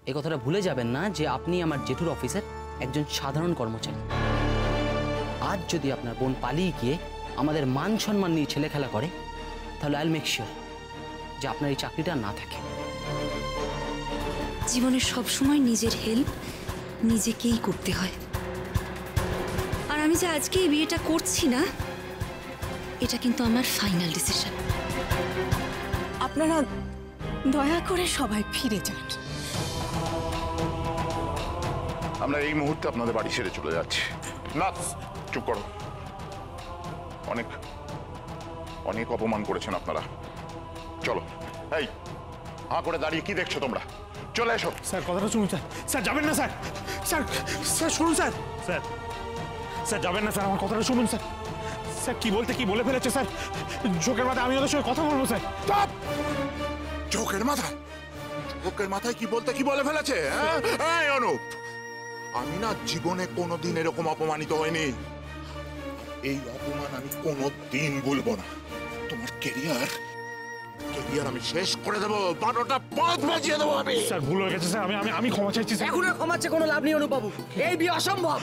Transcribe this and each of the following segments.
এই কথাটা ভুলে যাবেন না যে আপনি আমার জেঠুর অফিসের একজন সাধারণ কর্মচারী। আজ যদি আপনার বোন পালিয়ে গিয়ে আমাদের মান সম্মান নিয়ে ছেলে খেলা করে, তাহলে আইল মেক শিওর যে আপনার এই চাকরিটা না থাকে। জীবনে সবসময় নিজের হেল্প নিজেকেই করতে হয়। আর আমি যে আজকে এই বিয়েটা করছি না, এটা কিন্তু আমার ফাইনাল ডিসিশন। আপনারা দয়া করে সবাই ফিরে যান। আমরা এই মুহূর্তে আপনাদের বাড়ি ছেড়ে চলে যাচ্ছি। না, চুপ করো। অনেক অনেক অপমান করেছেন আপনারা। চলো। এই হাঁ করে দাঁড়িয়ে কি দেখছো তোমরা? চলে এসো। স্যার কথাটা শুনুন স্যার। স্যার যাবেন না স্যার। স্যার স্যার শুনুন স্যার। স্যার স্যার যাবেন না স্যার, আমার কথাটা শুনুন স্যার। স্যার কি বলতে কি বলে ফেলেছে স্যার। চোখের মাথায় আমি ওদের সঙ্গে কথা বলবো স্যার। চোখের মাথায়? চোখের মাথায় কি বলতে কি বলে ফেলেছে? হ্যাঁ অনুপ, আমি না জীবনে কোনোদিন এরকম অপমানিত হয়নি। এই অপমান আমি কোনোদিন ভুলবো না। তোমার কেরিয়ার আমি শেষ করে দেবো, 12টা পথ বাজিয়ে দেবো আমি। স্যার ভুল হয়ে গেছে স্যার, আমি ক্ষমা চাইছি স্যার। এখন আর ক্ষমাচ্ছে কোনো লাভ নেই অনুবাবু, এই বিয়ে অসম্ভব।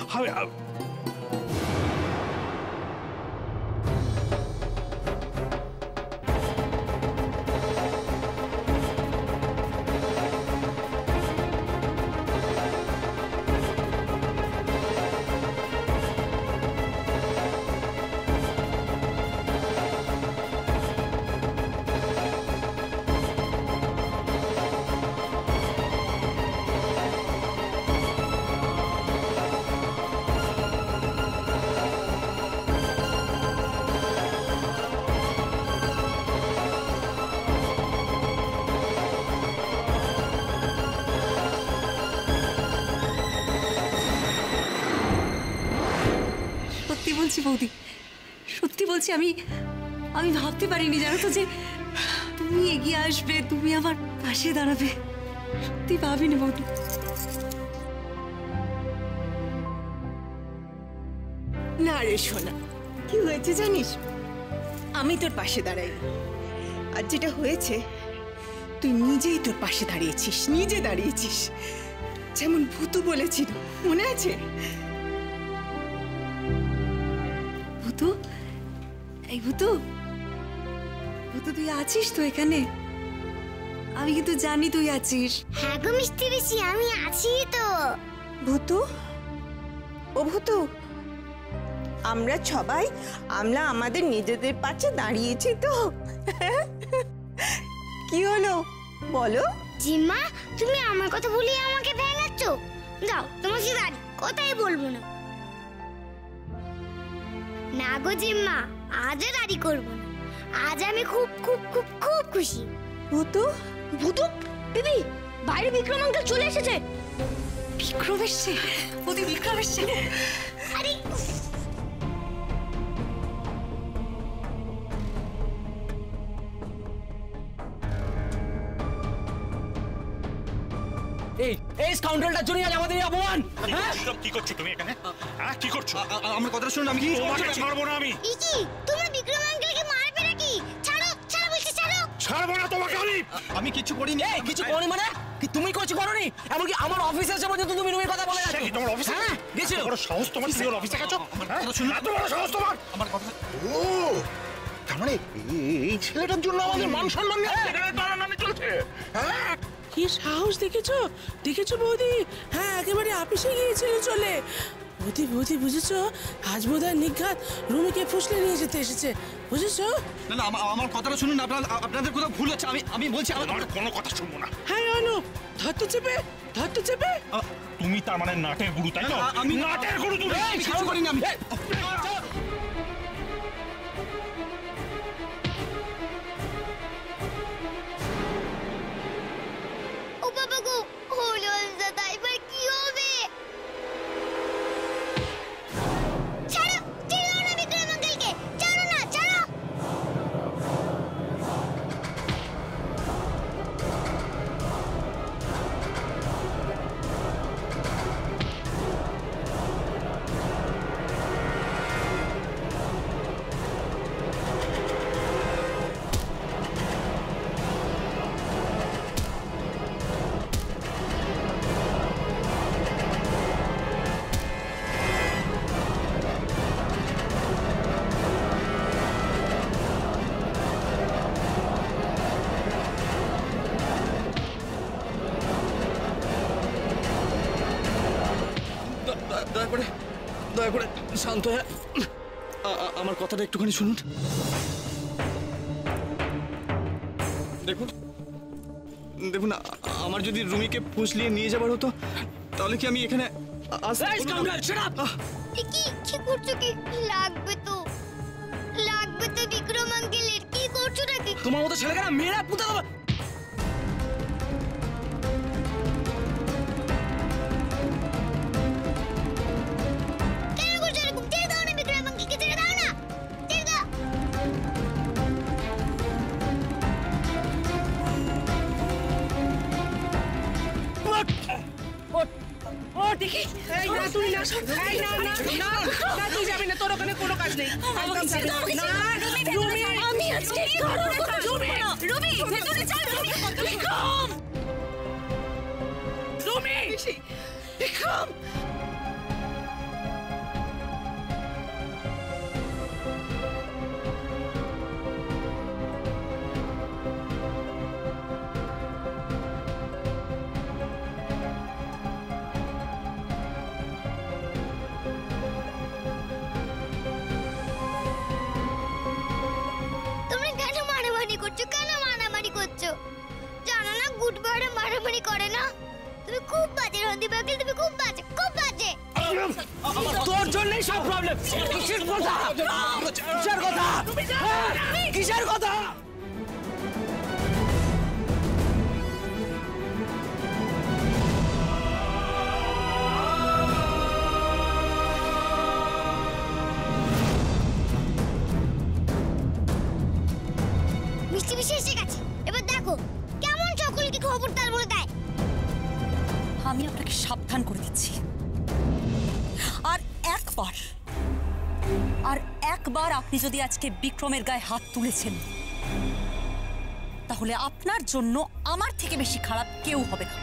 সত্যি বলছি বৌদি, সত্যি বলছি, আমি ভাবতে পারিনি জানো তো যে তুমি এগিয়ে আসবে, তুমি আমার পাশে দাঁড়াবে। সত্যি ভাবিনি বৌদি। না রে সোনা, কি হয়েছে জানিস? আমি তোর পাশে দাঁড়াই, আর যেটা হয়েছে তুই নিজেই তোর পাশে দাঁড়িয়েছিস, নিজে দাঁড়িয়েছিস। যেমন ভূতু বলেছিল, মনে আছে? ভূতু, এই ভূতু, ভূতু তুই আছিস তো এখানে? আমি কিন্তু জানি তুই আছিস। হ্যাঁ গো মিষ্টি বেশি, আমি আছি তো। ভূতু, ও ভূতু, আমরা সবাই আমাদের নিজেদের পাশে দাঁড়িয়েছি তো। কি হলো বলো? জিম্মা, তুমি আমার কথা বলিয়ে আমাকে ভেঙাচ্ছ। যাও, তোমাকে দাঁড়ি কোথায় বলবো না। না গো জিম্মা, আজও দাঁড়ি করবো না। আজ আমি খুব খুব খুব খুব খুশি। ভূতু, ভূতু দিদি, বাইরে বিক্রম আঙ্কেল চলে এসেছে। বিক্রম এসছে? ওদি বিক্রম এসছে? আরে এই স্কাউন্ডারটার জন্য আজ আমাদের এই অপমান। কি করছো তুমি এখানে? হ্যাঁ কি করছো? আমার কথা শুনুন, আমি তোমাকে ছাড়বো না আমি। ইকি, তোমরা বিক্রম আঙ্কেলকে মারবে নাকি? ছাড়ো, ছাড়ো বলছি, ছাড়ো। ছাড়বো না তোমাকে আমি। আমি কিছু করিনি। কিছু করি মানে কি? তুমি কিছু করনি? এমনকি আমার অফিসে এসে পর্যন্ত তুমি রুমের কথা বলে যাচ্ছো। তোমার অফিসে? হ্যাঁ গেছিল। বড় সাহস তোমার, তুমি ওর অফিসে গেছো? এত বড় সাহস তোমার? আমার কথা। ও তার মানে এই ছেলেটার জন্য আমাদের মান সম্মান নিয়ে টানাটানি চলছে। হ্যাঁ কি সাহস! দেখেছো দেখেছো বৌদি? হ্যাঁ, একেবারে অফিসে গিয়েছিল চলে। বৌদি বৌদি বুঝেছো, আজ বোধহয় নিঘাত রুমিকে ফুসলে নিয়ে যেতে এসেছে, বুঝেছো? না না, আমার কথাটা শুনুন। আপনাদের কোথাও ভুল হচ্ছে। আমি বলছি আমার কোনো কথা শুনবো না। হ্যাঁ অনু, ধরতে চেপে ধরতে চেপে। তুমি তার মানে নাটের গুরু, তাই তো? আমি নাটের গুরু তুমি। কিছু করিনি আমি। ও বাবা গো, হলো দাদা, এবার কি হবে? ছাড়ো, ছেড়ো না বিক্রম আঙ্কেলকে, ছাড়ো না, ছাড়ো। দয়া করে শান্ত হয়ে আমার কথাটা একটুখানি শুনুন। দেখুন দেখুন, আমার যদি রুমিকে ফুসলিয়ে নিয়ে যাবার হতো তাহলে কি আমি এখানে কি করছো? কি লাগবে তো বিক্রম আঙ্কেলের। কি করছো নাকি? তোমার মতো ছেলেকে না মেয়েরা পুঁতে দেবে। কেন করছো এরকম? ছেড়ে দাও না বিক্রম আঙ্কেলকে, ছেড়ে দাও না, ছেড়ে দাও। দেখি এই না, তুই না, এই না না না না, তুই যাবি না, তোর ওখানে কোনো কাজ নেই। একদম যাবি না। না, রুমি, আমি আজকে রুমি ভেতরে চল। বিক্রম রুমি, বিক্রম তোমরা কেন মারামারি করছো? জানো না গুড বারে মারামারি করে না? তুমি খুব বাজে রন্দি বাকিল, তুমি খুব বাজে, খুব বাজে। তোর জন্যই সব প্রবলেম। কিসের কথা? কিসের কথা? মিষ্টি মিষ্টি এসে গেছে। এবার দেখো কেমন সকলকে খবরদার বলে দেয়। আমি আপনাকে সাবধান করে দিচ্ছি, আর একবার আপনি যদি আজকে বিক্রমের গায়ে হাত তুলেছেন তাহলে আপনার জন্য আমার থেকে বেশি খারাপ কেউ হবে না।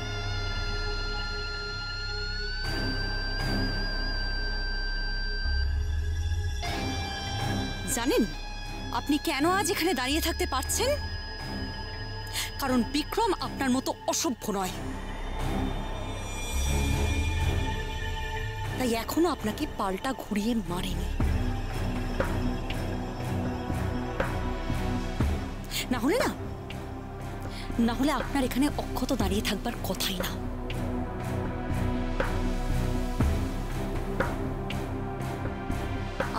জানেন আপনি কেন আজ এখানে দাঁড়িয়ে থাকতে পারছেন? কারণ বিক্রম আপনার মতো অসভ্য নয়, তাই এখনো আপনাকে পাল্টা ঘুরিয়ে মারেনি। না হলে আপনার এখানে অক্ষত দাঁড়িয়ে থাকবার কথাই না।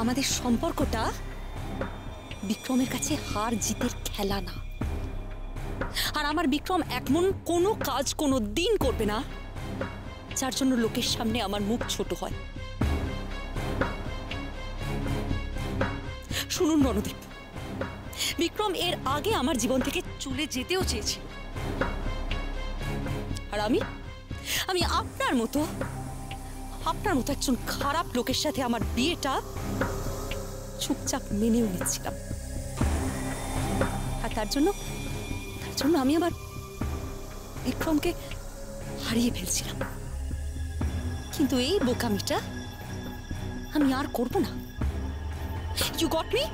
আমাদের সম্পর্কটা বিক্রমের কাছে হার জিতের খেলা না, আর আমার বিক্রম এমন কোনো কাজ কোনো দিন করবে না যার জন্য লোকের সামনে আমার মুখ ছোট হয়। শুনুন রণদীপ, বিক্রম এর আগে আমার জীবন থেকে চলে যেতেও চেয়েছে, আর আমি আপনার মতো একজন খারাপ লোকের সাথে আমার বিয়েটা চুপচাপ মেনেও নিচ্ছিলাম। আর তার জন্য আমি আবার বিক্রমকে হারিয়ে ফেলছিলাম। কিন্তু এই বোকামিটা আমি আর করব না। You got me?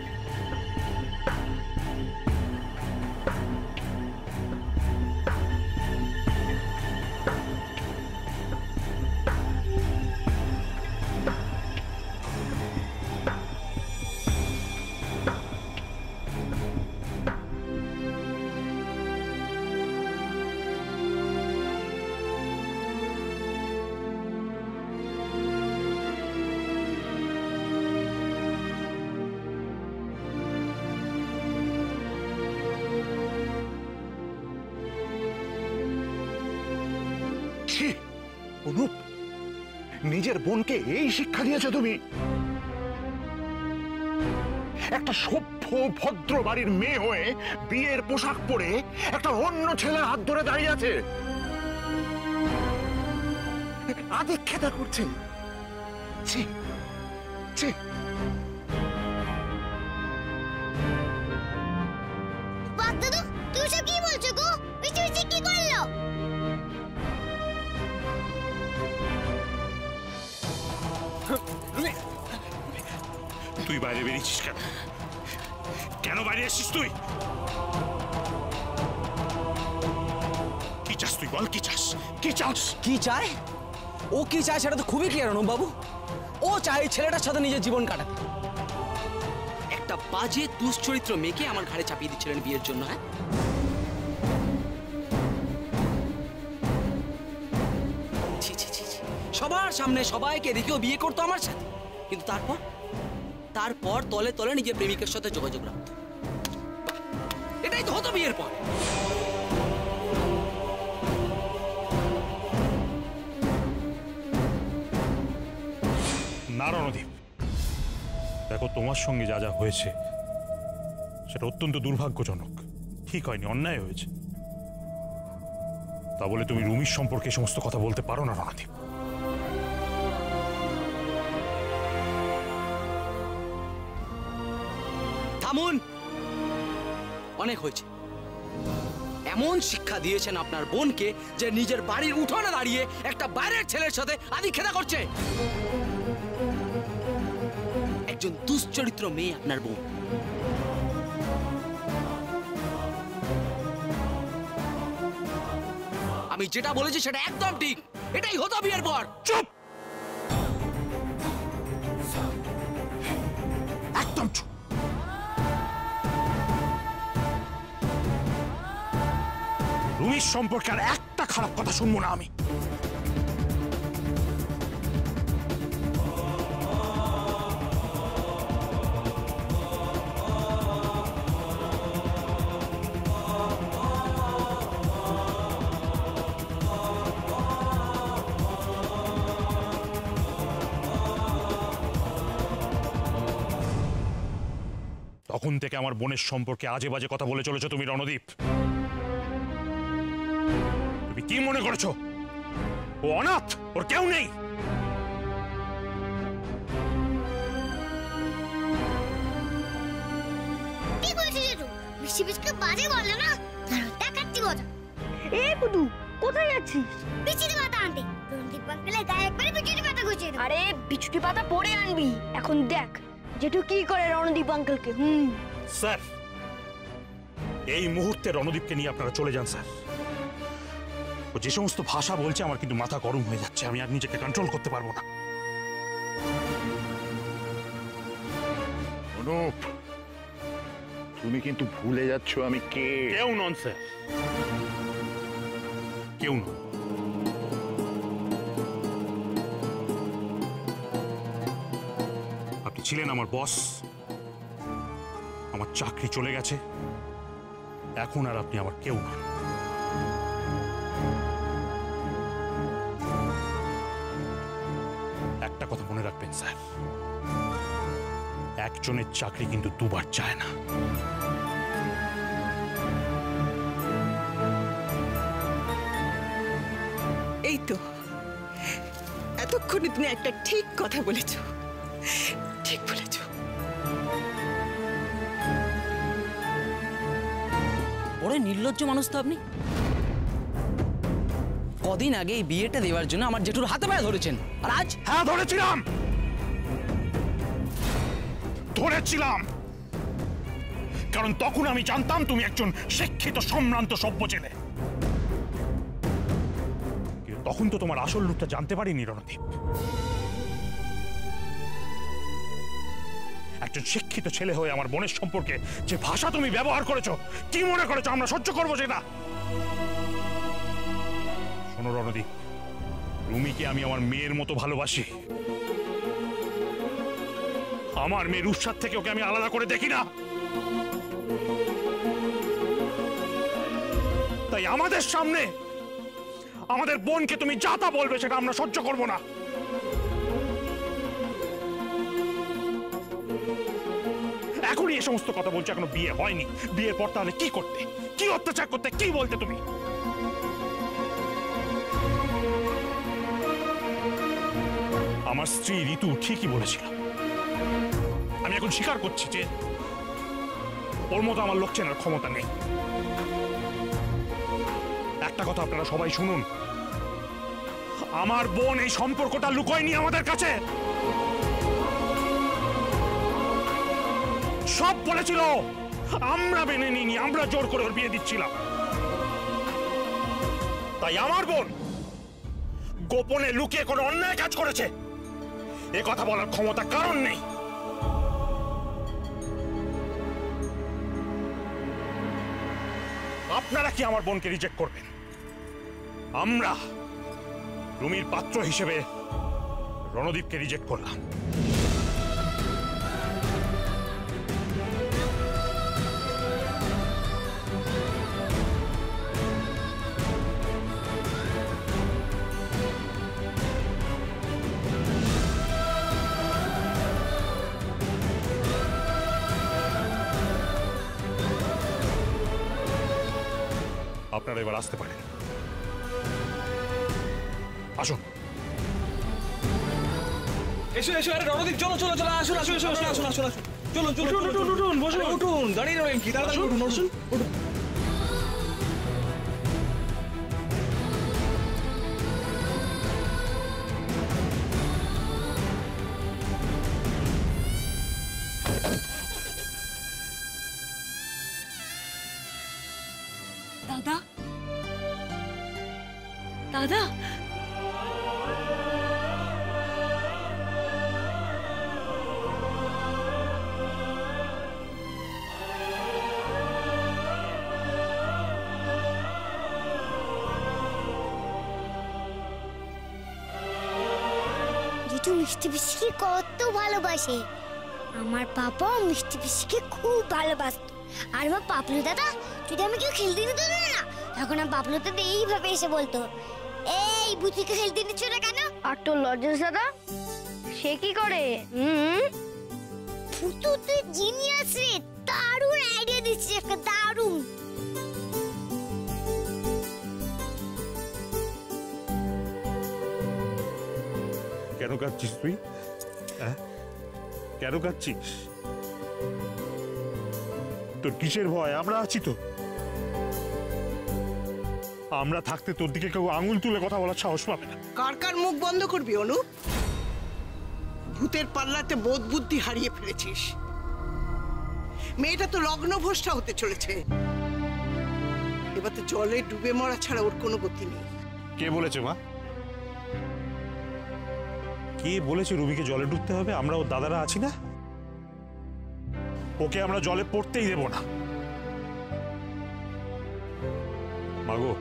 অনুপ, নিজের বোনকে এই শিক্ষা দিয়েছো তুমি? একটা সভ্য ভদ্র বাড়ির মেয়ে হয়ে বিয়ের পোশাক পরে একটা অন্য ছেলের হাত ধরে দাঁড়িয়ে আছে, আদিক্ষেতা করছে। ছি ছি। বাদদাদু, তুমি সব কি বলছো গো? মিষ্টি মিষ্টি কি করলো? তুই বাইরে বেরিয়েছিস কেন? কেন বাইরে আসছিস তুই? কি চাস তুই বল? কি চাস? কি চাস? কি চায়? ও কি চায় সেটা তো খুবই ক্লিয়ার অনুপ বাবু। ও চায় এই ছেলেটার সাথে নিজের জীবন কাটাতে। একটা বাজে দুশ্চরিত্র মেয়েকে আমার ঘাড়ে চাপিয়ে দিচ্ছিলেন বিয়ের জন্য। হ্যাঁ, ছি ছি ছি ছি। সবার সামনে সবাইকে দেখেও বিয়ে করতো আমার সাথে, কিন্তু তারপর তলে তলে নিজের প্রেমিকের সাথে যোগাযোগ রাখতো। এটাই তো হতো বিয়ের পর। না রণদীপ, দেখো তোমার সঙ্গে যা যা হয়েছে সেটা অত্যন্ত দুর্ভাগ্যজনক, ঠিক হয়নি, অন্যায় হয়েছে। তা বলে তুমি রুমির সম্পর্কে সমস্ত কথা বলতে পারো না রণদীপ। থামুন, অনেক হয়েছে। এমন শিক্ষা দিয়েছেন আপনার বোনকে যে নিজের বাড়ির উঠোনে দাঁড়িয়ে একটা বাইরের ছেলের সাথে আদিক্ষেতা করছে। একজন দুশ্চরিত্র মেয়ে আপনার বোন। আমি যেটা বলেছি সেটা একদম ঠিক, এটাই হতো বিয়ের পর। চুপ, একদম চুপ। রুমির সম্পর্কে আর একটা খারাপ কথা শুনবো না আমি। তখন থেকে আমার বোনের সম্পর্কে আজে বাজে কথা বলে চলেছো তুমি রণদীপ। তুমি কি মনে করেছো ও অনাথ, ওর কেউ নেই? ঠিক বলেছিস জেঠু, বেশি বেশি বাজে বললে না, তাহলে দেখাচ্ছি মজা। এ কুদু, কোথায় যাচ্ছিস? বিচুটি পাতা আনতে। রণদীপ বাঙ্গালে গায়ে একবারে বিচুটি পাতা গুছিয়ে দাও। আরে বিচুটি পাতা পরে আনবি, এখন দেখ জেঠু কি করে রণদীপ আঙ্কেলকে। স্যার, এই মুহূর্তে রণদীপকে নিয়ে আপনারা চলে যান স্যার। ও যে সমস্ত ভাষা বলছে আমার কিন্তু মাথা গরম হয়ে যাচ্ছে, আমি আর নিজেকে কন্ট্রোল করতে পারবো না। অনুপ, তুমি কিন্তু ভুলে যাচ্ছ আমি কে। কেউ নন স্যার, কেউ নন। আপনি ছিলেন আমার বস, আমার চাকরি চলে গেছে, এখন আর আপনি আমার কেউ নন। একটা কথা মনে রাখবেন স্যার, একজনের চাকরি কিন্তু দুবার চায় না। এই তো এতক্ষণে তুমি একটা ঠিক কথা বলেছ, ঠিক বলেছ। বড় নির্লজ্জ মানুষ তো আপনি। কদিন আগে এই বিয়েটা দেওয়ার জন্য আমার জেঠুর হাতে পায়ে ধরেছেন, আর আজ? হ্যাঁ ধরেছিলাম, কারণ তখন আমি জানতাম তুমি একজন শিক্ষিত সম্ভ্রান্ত সভ্য ছেলে। কিন্তু তখন তো তোমার আসল রূপটা জানতে পারিনি রণদীপ। একজন শিক্ষিত ছেলে হয়ে আমার বোনের সম্পর্কে যে ভাষা তুমি ব্যবহার করেছো, কি মনে করেছো আমরা সহ্য করবো সেটা? শোনো রণদীপ, রুমিকে আমি আমার মেয়ের মতো ভালোবাসি। আমার মেয়ে রূপসার থেকে ওকে আমি আলাদা করে দেখি না। তাই আমাদের সামনে আমাদের বোনকে তুমি যা তা বলবে সেটা আমরা সহ্য করব না। এখনই এই সমস্ত কথা বলছো, এখনো বিয়ে হয়নি। বিয়ের পর তাহলে কি করতে, কি অত্যাচার করতে, কি বলতে তুমি? আমার স্ত্রী ঋতু ঠিকই বলেছিল। আমি এখন স্বীকার করছি যে ওর মতো আমার লোক চেনার ক্ষমতা নেই। একটা কথা আপনারা সবাই শুনুন, আমার বোন এই সম্পর্কটা লুকোয়নি আমাদের কাছে। সব বলেছিল, আমরা মেনে নিইনি, আমরা জোর করে ওর বিয়ে দিচ্ছিলাম। তাই আমার বোন গোপনে লুকিয়ে কোনো অন্যায় কাজ করেছে, এ কথা বলার ক্ষমতা কারণ নেই। আপনারা কি আমার বোনকে রিজেক্ট করবেন? আমরা রুমির পাত্র হিসেবে রণদীপকে রিজেক্ট করলাম। আপনারা এবার আসতে পারেন। আসুন। এসো এসো, আরে রণদীপ চলো চলো চলো, আসুন আসুন আসুন আসুন আসুন আসুন, চলুন চলুন উঠুন উঠুন বসুন, উঠুন, দাঁড়িয়ে রয়েন কি, তাড়াতাড়ি উঠুন উঠুন উঠুন। দাদা দাদা জেঠু মিষ্টি পিসিকে কত ভালোবাসে। আমার পাপাও মিষ্টি পিসিকে খুব ভালোবাসত। আর আমার পাপলু দাদা যদি আমি কেউ খেলতে নিত না, তখন আমার পাপলু দাদা এইভাবে এসে বলতো, এই বুচিকে খেলতে নিচ্ছ না কেন? আর তোর লজেন্স দাদা সে কি করে? ফুটু তুই জিনিয়াস রে, দারুণ আইডিয়া দিচ্ছিস, একটা দারুণ। কেন কাঁদছিস তুই? কেন কাঁদছিস? তোর কিসের ভয়? আমরা আছি তো। আমরা থাকতে তোর দিকে কেউ আঙুল তুলে কথা বলার সাহস পাবে না। কার কার মুখ বন্ধ করবি অনুপ? ভূতের পাল্লাতে বোধ বুদ্ধি হারিয়ে ফেলেছিস। মেয়েটা তো লগ্নভ্রষ্টা হতে চলেছে। এবার তো জলে ডুবে মরা ছাড়া ওর কোনো গতি নেই। কে বলেছে মা? কে বলেছে রুবিকে জলে ডুবতে হবে? আমরা ওর দাদারা আছি না? ওকে আমরা জলে পড়তেই দেব না। মাগো,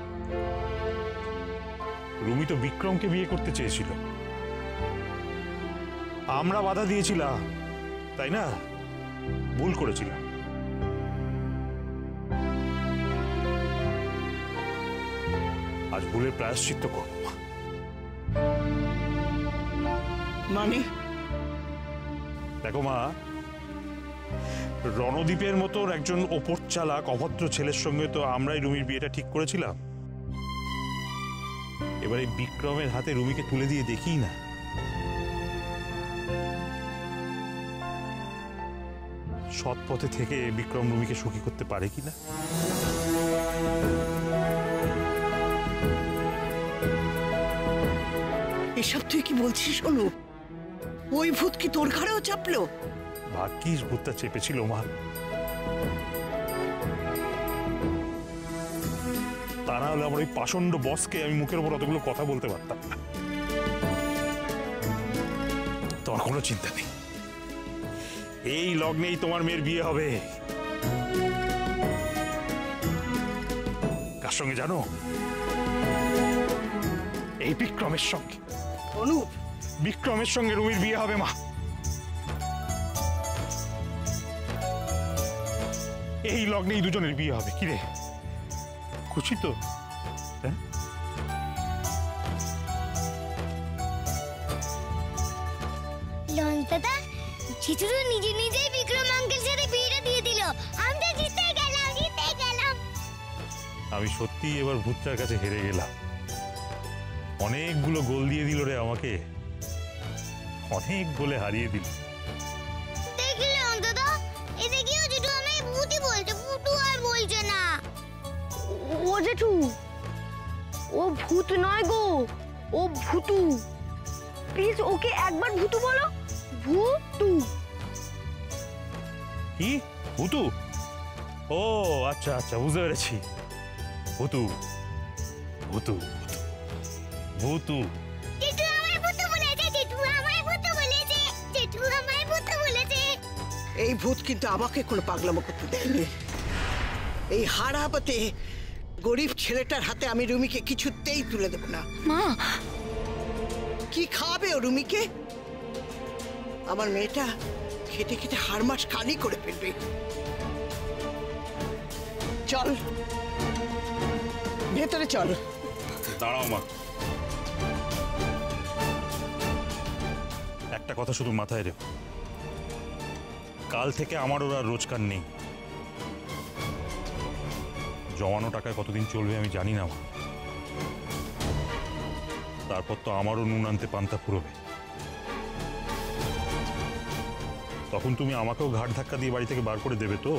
রুমি তো বিক্রমকে বিয়ে করতে চেয়েছিল, আমরা বাধা দিয়েছিলাম, তাই না? ভুল করেছিলাম। আজ ভুলের প্রায়শ্চিত্ত করব। মানে দেখো মা, রণদীপের মতো একজন ওপর চালাক অভদ্র ছেলের সঙ্গে তো আমরাই রুমির বিয়েটা ঠিক করেছিলাম। এবার এই বিক্রমের হাতে রুমিকে তুলে দিয়ে দেখি না, সৎ পথে থেকে বিক্রম রুমিকে সুখী করতে পারে কিনা। এসব তুই কি বলছিস অনুপ? ওই ভূত কি তোর ঘরেও চাপলো? ভাগ্যিস ভূতটা চেপেছিল মা, তা না হলে আমার ওই পাষণ্ড বসকে আমি মুখের উপর অতগুলো কথা বলতে পারতাম না। তোমার কোনো চিন্তা নেই, এই লগ্নেই তোমার মেয়ের বিয়ে হবে। কার সঙ্গে জানো? এই বিক্রমের সঙ্গে। অনুপ, বিক্রমের সঙ্গে রুমির বিয়ে হবে মা। এই লগ্নেই দুজনের বিয়ে হবে। কি রে, খুশি তো? দাদা চিতুরু নিজে নিজেই বিক্রম আঙ্কেল সাথে বিয়েটা দিয়ে দিল। আমরা জিতে গেলাম, জিতে গেলাম। আমি সত্যি এবার ভূতটার কাছে হেরে গেলাম। অনেকগুলো গোল দিয়ে দিল রে আমাকে, অনেক গোলে হারিয়ে দিল। দেখলে অন্তত এতে কি হচ্ছে? তো আমি ভূতই বলছে, ভূতু আর বলছে না। ও জেঠু, ও ভূত নয় গো, ও ভূতু। প্লিজ ওকে একবার ভূতু বলো। ভূতু। কি ভূতু? ও আচ্ছা আচ্ছা, বুঝতে পেরেছি। ভূতু ভূতু ভূতু ভূতু। জিতু আমার ভূতু বলেছে, জিতু আমার ভূতু বলেছে। এই ভূত কিন্তু আমাকে কোনো পাগলামো করতে দেয়নি। এই হারাহাতে গরিব ছেলেটার হাতে আমি রুমিকে কিছুতেই তুলে দেব না। মা, কি খাওয়াবে ও রুমিকে? আমার মেয়েটা খেতে খেতে হাড় মাস খালি করে ফেলবে। চল ভেতরে চল। দাঁড়াও মা, একটা কথা শুধু মাথায় রেখো, কাল থেকে আমার ওর আর রোজগার নেই। জমানো টাকায় কতদিন চলবে আমি জানি না, তারপর তো আমারও নুন আনতে পান্তা ফুরোবে। তখন তুমি আমাকেও ঘাট ধাক্কা দিয়ে বাড়ি থেকে বার করে দেবে তো?